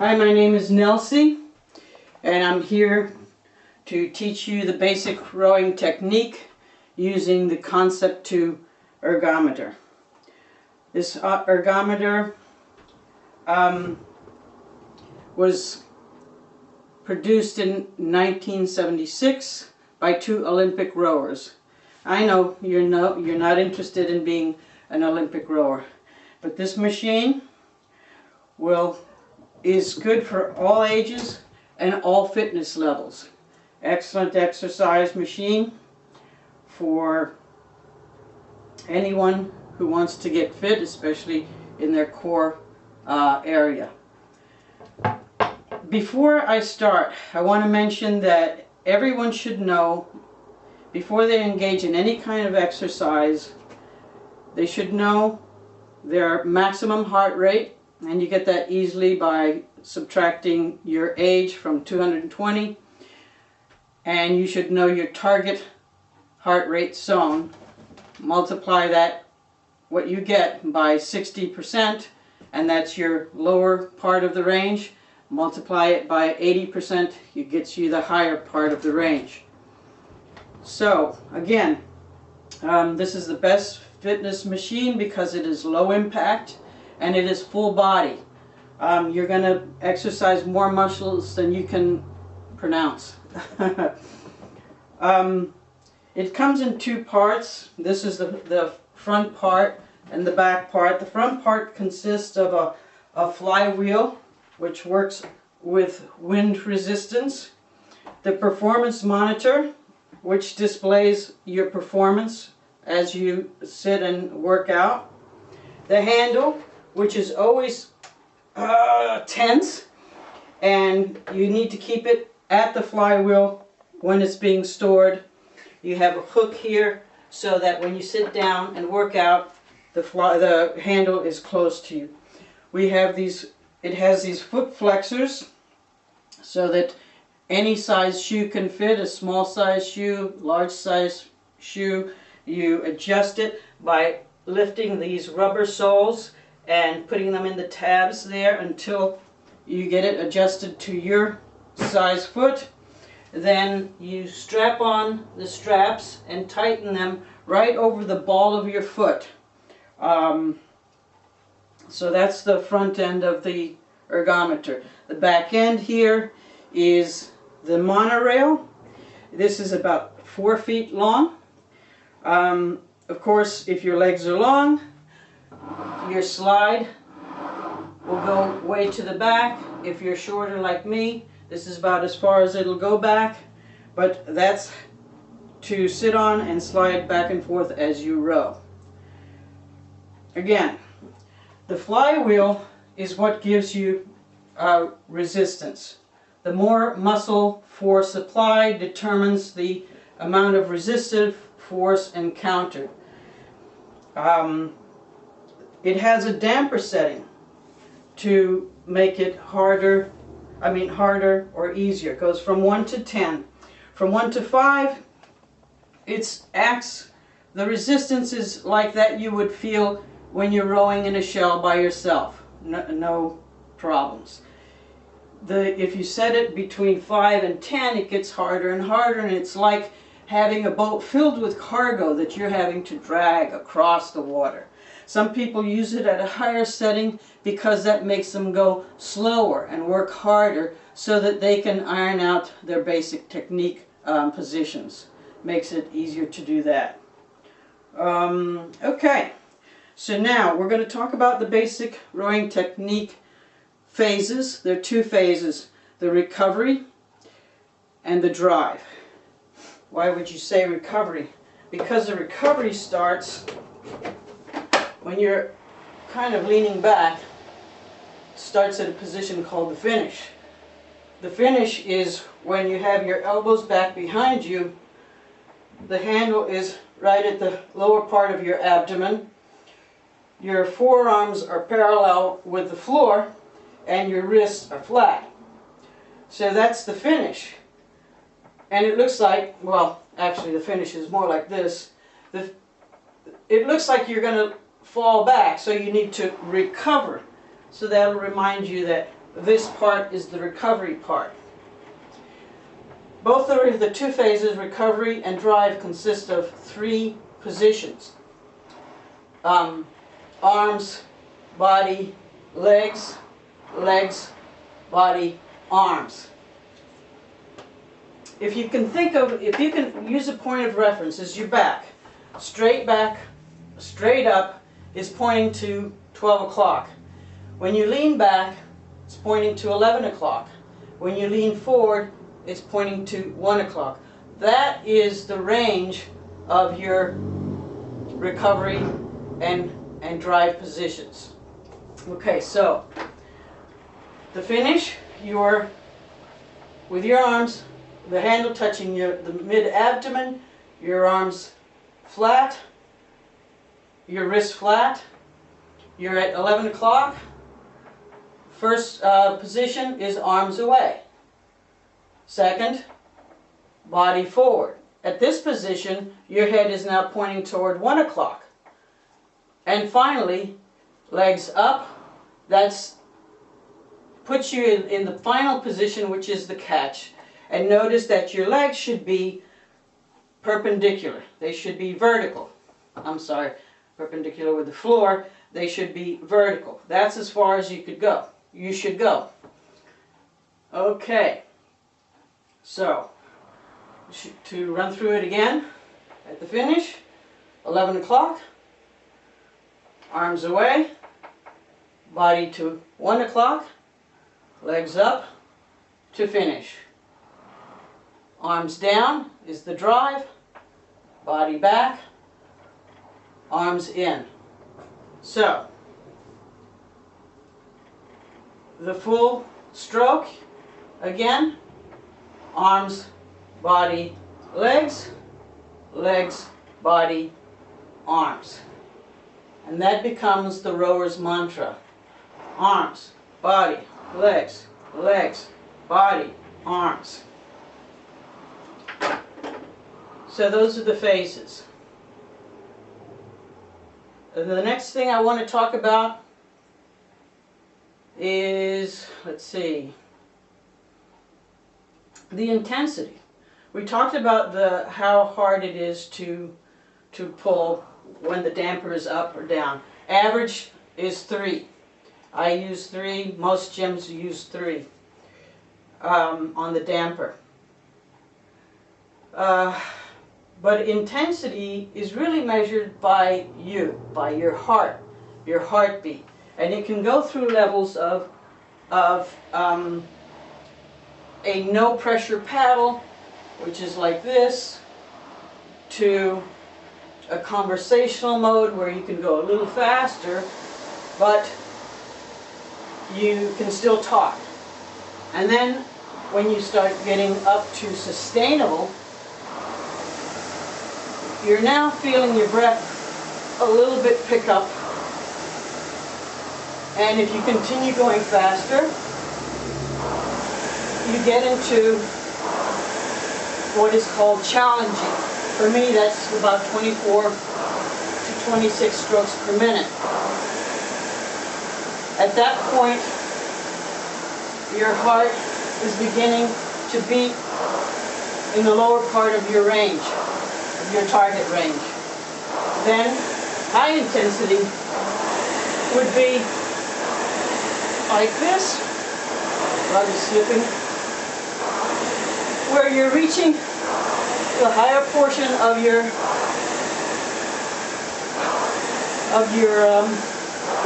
Hi, my name is Nelsie, and I'm here to teach you the basic rowing technique using the Concept 2 ergometer. This ergometer was produced in 1976 by two Olympic rowers. I know you're not interested in being an Olympic rower, but this machine is good for all ages and all fitness levels. Excellent exercise machine for anyone who wants to get fit, especially in their core area. Before I start, I want to mention that everyone should know, before they engage in any kind of exercise, they should know their maximum heart rate, and you get that easily by subtracting your age from 220, and you should know your target heart rate zone. Multiply that, what you get, by 60%, and that's your lower part of the range. Multiply it by 80%, it gets you the higher part of the range. So again, this is the best fitness machine because it is low impact and it is full body. You're going to exercise more muscles than you can pronounce. It comes in two parts. This is the front part and the back part. The front part consists of a flywheel, which works with wind resistance. The performance monitor, which displays your performance as you sit and work out. The handle, which is always tense, and you need to keep it at the flywheel when it's being stored. You have a hook here so that when you sit down and work out, the handle is close to you. We have it has these foot flexors so that any size shoe can fit, a small size shoe, large size shoe. You adjust it by lifting these rubber soles and putting them in the tabs there until you get it adjusted to your size foot. Then you strap on the straps and tighten them right over the ball of your foot. So that's the front end of the ergometer. The back end here is the monorail. This is about 4 feet long. Of course, if your legs are long, your slide will go way to the back. If you're shorter like me, this is about as far as it'll go back, but that's to sit on and slide back and forth as you row. Again, the flywheel is what gives you resistance. The more muscle force applied determines the amount of resistive force encountered. It has a damper setting to make it harder or easier. It goes from 1 to 10. From 1 to 5, the resistance is like that you would feel when you're rowing in a shell by yourself. No problems. If you set it between 5 and 10, it gets harder and harder, and it's like having a boat filled with cargo that you're having to drag across the water. Some people use it at a higher setting because that makes them go slower and work harder so that they can iron out their basic technique positions. Makes it easier to do that. Okay, so now we're going to talk about the basic rowing technique phases. There are two phases: the recovery and the drive. Why would you say recovery? Because the recovery starts when you're kind of leaning back. Starts at a position called the finish. The finish is when you have your elbows back behind you. The handle is right at the lower part of your abdomen. Your forearms are parallel with the floor and your wrists are flat. So that's the finish. And it looks like, well, actually the finish is more like this. It looks like you're going to fall back, so you need to recover. So that'll remind you that this part is the recovery part. Both the two phases, recovery and drive, consist of 3 positions. Arms, body, legs, legs, body, arms. If you can use a point of reference as your back, straight up is pointing to 12 o'clock. When you lean back, it's pointing to 11 o'clock. When you lean forward, it's pointing to 1 o'clock. That is the range of your recovery and drive positions. Okay, so the finish, you're with your arms, the handle touching the mid-abdomen, your arms flat, your wrist flat. You're at 11 o'clock. First position is arms away. Second, body forward. At this position, your head is now pointing toward 1 o'clock. And finally, legs up. That's puts you in the final position, which is the catch. And notice that your legs should be perpendicular. They should be vertical. I'm sorry, perpendicular with the floor. They should be vertical. That's as far as you could go. You should go. Okay. So, to run through it again, at the finish, 11 o'clock, arms away, body to 1 o'clock, legs up to finish. Arms down is the drive, body back, arms in. So, the full stroke, again, arms, body, legs, legs, body, arms. And that becomes the rower's mantra. Arms, body, legs, legs, body, arms. So those are the phases. The next thing I want to talk about is, let's see, the intensity. We talked about how hard it is to pull when the damper is up or down. Average is 3. I use 3. Most gyms use 3 on the damper. But intensity is really measured by you, by your heart, your heartbeat. And it can go through levels of a no pressure paddle, which is like this, to a conversational mode where you can go a little faster, but you can still talk. And then when you start getting up to sustainable, you're now feeling your breath a little bit pick up. And if you continue going faster, you get into what is called challenging. For me, that's about 24 to 26 strokes per minute. At that point, your heart is beginning to beat in the lower part of your range, of your target range. Then, high intensity would be like this, rather slipping, where you're reaching the higher portion of your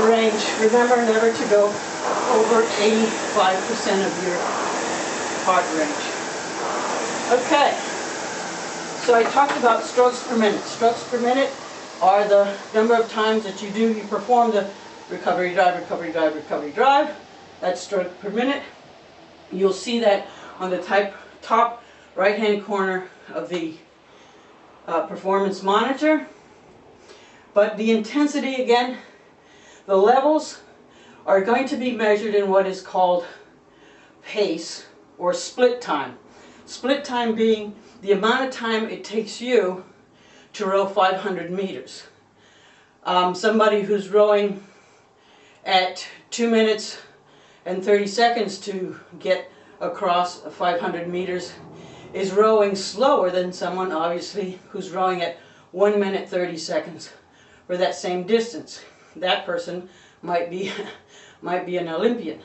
range. Remember never to go over 85% of your heart range. Okay, so I talked about strokes per minute. Strokes per minute are the number of times that you perform the recovery drive, recovery drive, recovery drive. That's stroke per minute. You'll see that on the top right-hand corner of the performance monitor. But the intensity, again, the levels are going to be measured in what is called pace or split time. Split time being the amount of time it takes you to row 500 meters. Somebody who's rowing at 2 minutes and 30 seconds to get across 500 meters is rowing slower than someone, obviously, who's rowing at 1 minute 30 seconds for that same distance. That person might be an Olympian.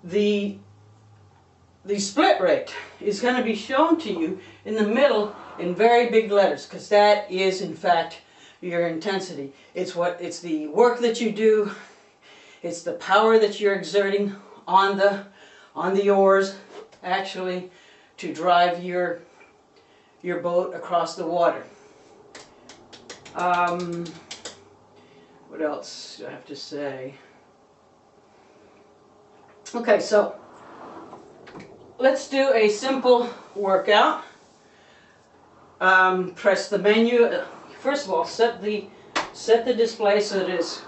The split rate is going to be shown to you in the middle in very big letters, because that is in fact your intensity. It's the work that you do, it's the power that you're exerting on the oars actually to drive your boat across the water. What else do I have to say? Okay, so let's do a simple workout. Press the menu. First of all, set the display so that it's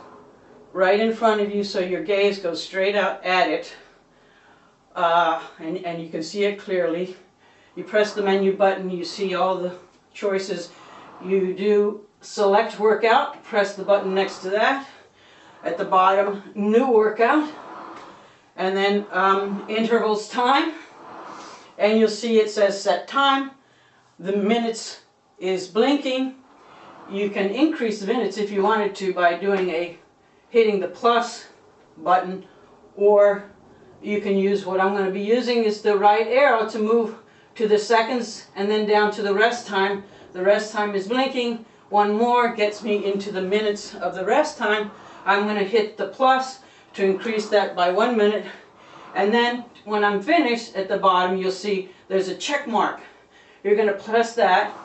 right in front of you, so your gaze goes straight out at it, and you can see it clearly. You press the menu button, you see all the choices. You do select workout, press the button next to that. At the bottom, new workout, and then intervals time, and you'll see it says set time. The minutes is blinking. You can increase the minutes if you wanted to by hitting the plus button, or you can use what I'm going to be using is the right arrow to move to the seconds and then down to the rest time. The rest time is blinking. One more gets me into the minutes of the rest time. I'm going to hit the plus to increase that by 1 minute, and then when I'm finished at the bottom you'll see there's a check mark. You're going to press that,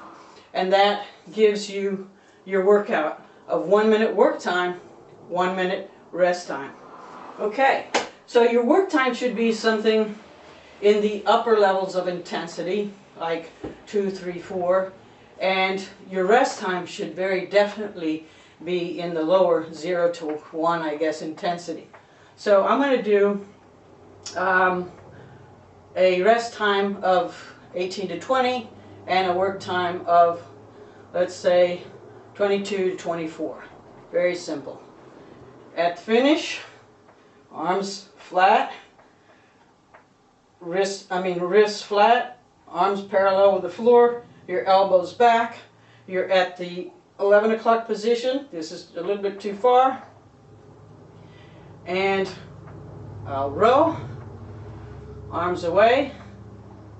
and that gives you your workout of 1 minute work time, 1 minute rest time. Okay, so your work time should be something in the upper levels of intensity, like 2, 3, 4, and your rest time should very definitely be in the lower 0 to 1, I guess, intensity. So I'm going to do a rest time of 18 to 20 and a work time of, let's say, 22 to 24. Very simple. At finish, arms flat, wrists flat, arms parallel with the floor, your elbows back. You're at the 11 o'clock position. This is a little bit too far. And I'll row, arms away.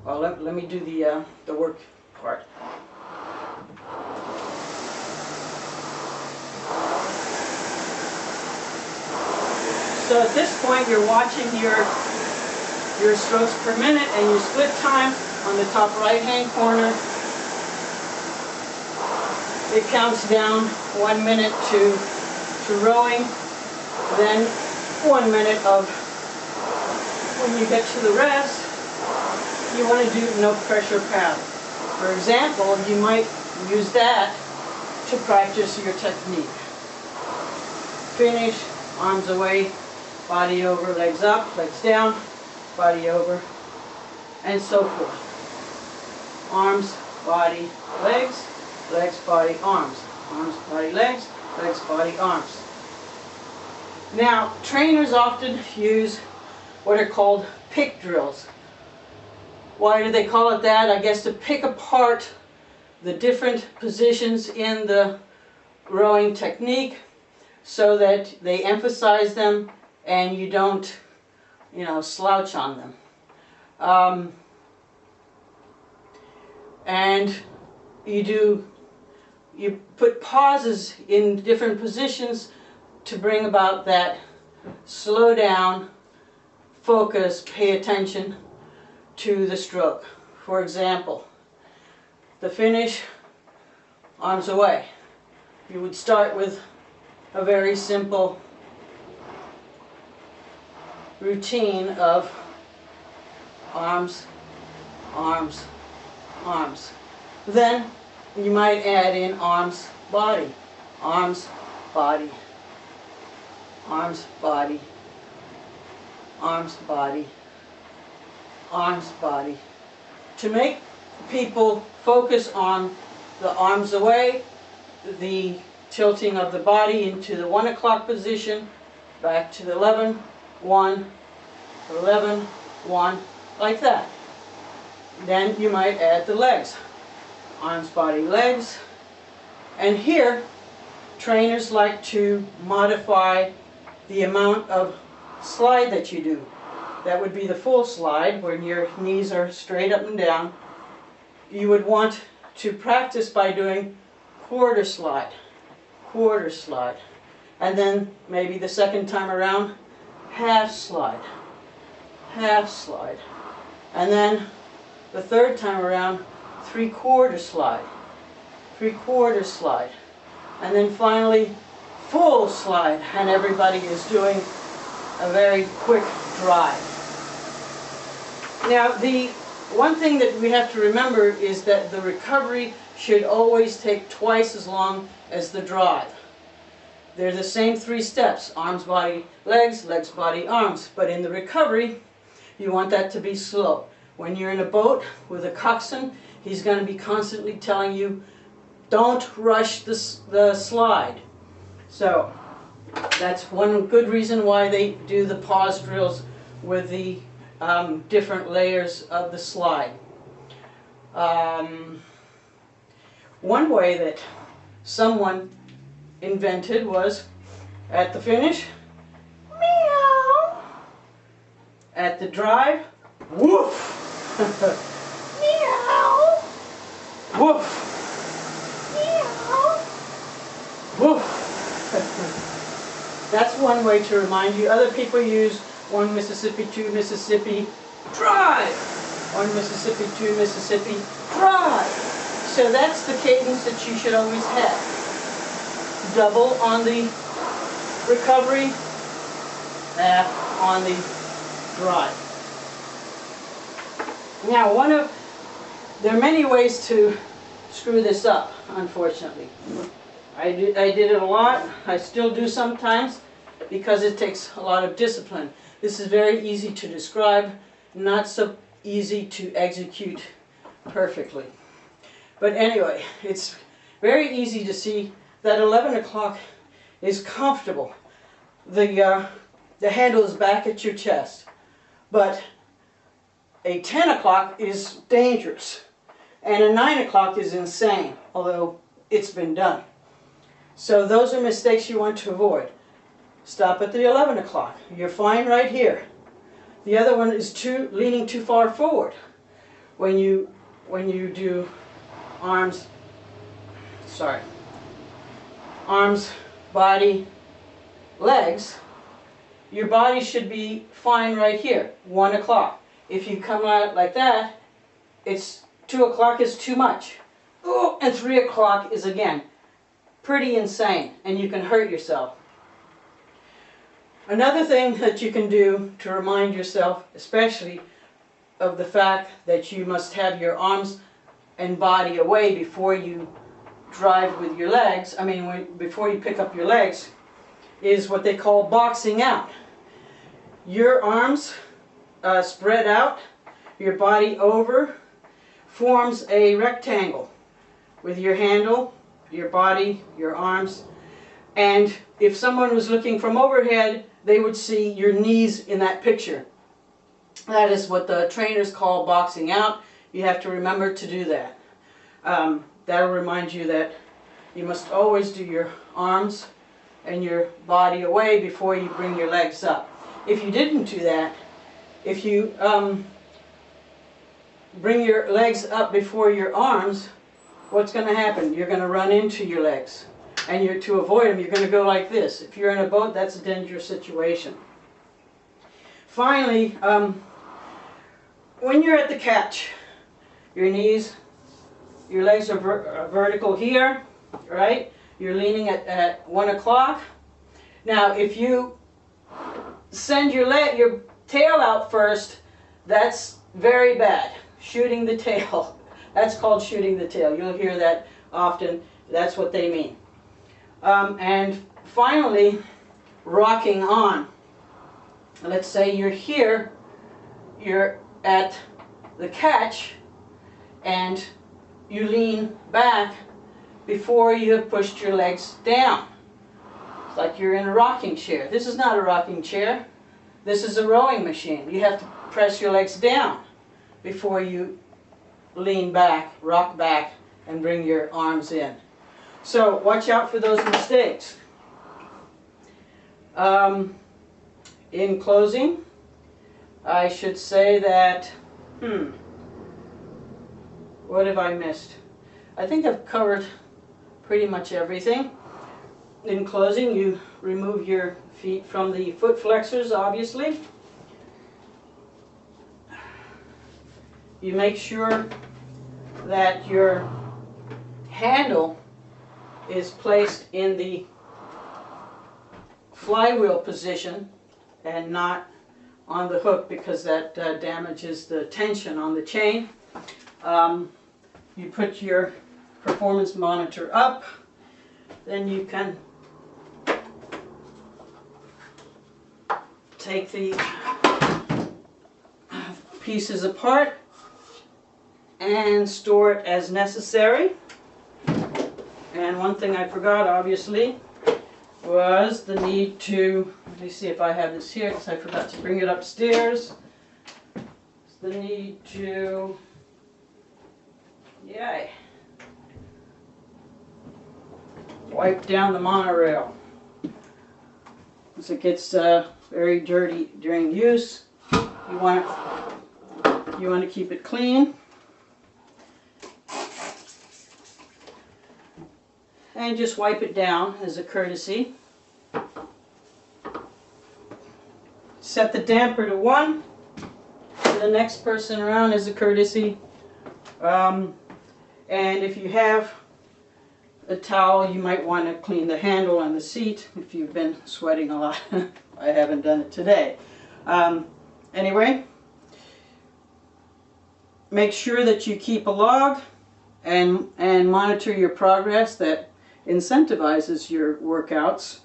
Well, let me do the work part. So at this point you're watching your strokes per minute and your split time on the top right hand corner. It counts down 1 minute to rowing, then 1 minute of when you get to the rest, you want to do no pressure paddle. For example, you might use that to practice your technique. Finish, arms away, body over, legs up, legs down, body over, and so forth. Arms, body, legs, legs, body, arms. Arms, body, legs, legs, body, arms. Now, trainers often use what are called pick drills. Why do they call it that? I guess to pick apart the different positions in the rowing technique so that they emphasize them and you don't, slouch on them. And you put pauses in different positions to bring about that slow down, focus, pay attention to the stroke. For example, the finish, arms away. You would start with a very simple routine of arms, arms, arms. Then you might add in arms, body, arms, body, arms, body, arms, body, arms, body. To make people focus on the arms away, the tilting of the body into the 1 o'clock position, back to 11, 1, 11, 1, like that. Then you might add the legs. Arms, body, legs. And here, trainers like to modify the amount of slide that you do. That would be the full slide, when your knees are straight up and down. You would want to practice by doing quarter slide, and then maybe the second time around, half slide, and then the third time around, three-quarter slide, and then finally full slide, and everybody is doing a very quick drive. Now, the one thing that we have to remember is that the recovery should always take twice as long as the drive. They're the same 3 steps: arms, body, legs, legs, body, arms. But in the recovery, you want that to be slow. When you're in a boat with a coxswain, he's going to be constantly telling you, don't rush the slide. So that's one good reason why they do the pause drills with the different layers of the slide. One way that someone invented was at the finish, meow. At the drive, woof. Meow. Woof. Meow. Woof. That's one way to remind you. Other people use 1 Mississippi, 2 Mississippi, drive. 1 Mississippi, 2 Mississippi, drive. So that's the cadence that you should always have. Double on the recovery, half on the drive. Now, there are many ways to screw this up, unfortunately. I did it a lot. I still do sometimes, because it takes a lot of discipline. This is very easy to describe, not so easy to execute perfectly. But anyway, it's very easy to see that 11 o'clock is comfortable. The handle is back at your chest. But a 10 o'clock is dangerous. And a 9 o'clock is insane, although it's been done. So those are mistakes you want to avoid. Stop at the 11 o'clock. You're fine right here. The other one is leaning too far forward. When you do arms, body, legs, your body should be fine right here, 1 o'clock. If you come out like that, 2 o'clock is too much. Oh, and 3 o'clock is again pretty insane, and you can hurt yourself. Another thing that you can do to remind yourself, especially of the fact that you must have your arms and body away before you drive with your legs, before you pick up your legs, is what they call boxing out. Your arms spread out, your body over, forms a rectangle with your handle, your body, your arms, and if someone was looking from overhead, they would see your knees in that picture. That is what the trainers call boxing out. You have to remember to do that. That'll remind you that you must always do your arms and your body away before you bring your legs up. If you didn't do that, if you bring your legs up before your arms, what's going to happen? You're going to run into your legs. And to avoid them, you're going to go like this. If you're in a boat, that's a dangerous situation. Finally, when you're at the catch, your knees, your legs are vertical here, right? You're leaning at 1 o'clock. Now, if you send your tail out first, that's very bad. Shooting the tail. That's called shooting the tail. You'll hear that often. That's what they mean. And finally, rocking on. Let's say you're here, you're at the catch, and you lean back before you have pushed your legs down. like you're in a rocking chair. This is not a rocking chair. This is a rowing machine. You have to press your legs down before you lean back, rock back, and bring your arms in. So watch out for those mistakes. In closing, I should say that, what have I missed? I think I've covered pretty much everything. In closing, you remove your feet from the foot flexors, obviously. You make sure that your handle is placed in the flywheel position and not on the hook, because that damages the tension on the chain. You put your performance monitor up, then you can take the pieces apart and store it as necessary. And one thing I forgot, obviously, was the need to, let me see if I have this here because I forgot to bring it upstairs. The need to, wipe down the monorail, because it gets very dirty during use. You want to keep it clean. And just wipe it down as a courtesy. Set the damper to 1 for the next person around as a courtesy. And if you have a towel, you might want to clean the handle on the seat if you've been sweating a lot. I haven't done it today. Anyway, make sure that you keep a log and monitor your progress. That incentivizes your workouts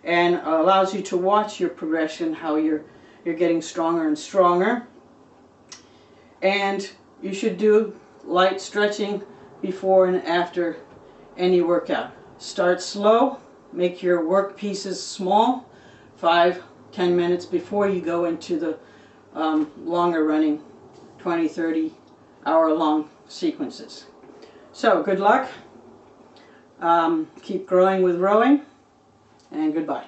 and allows you to watch your progression, how you're getting stronger and stronger. And you should do light stretching before and after any workout. Start slow, make your work pieces small, 5-10 minutes before you go into the longer running 20-30 hour long sequences. So good luck. Keep growing with rowing, and goodbye.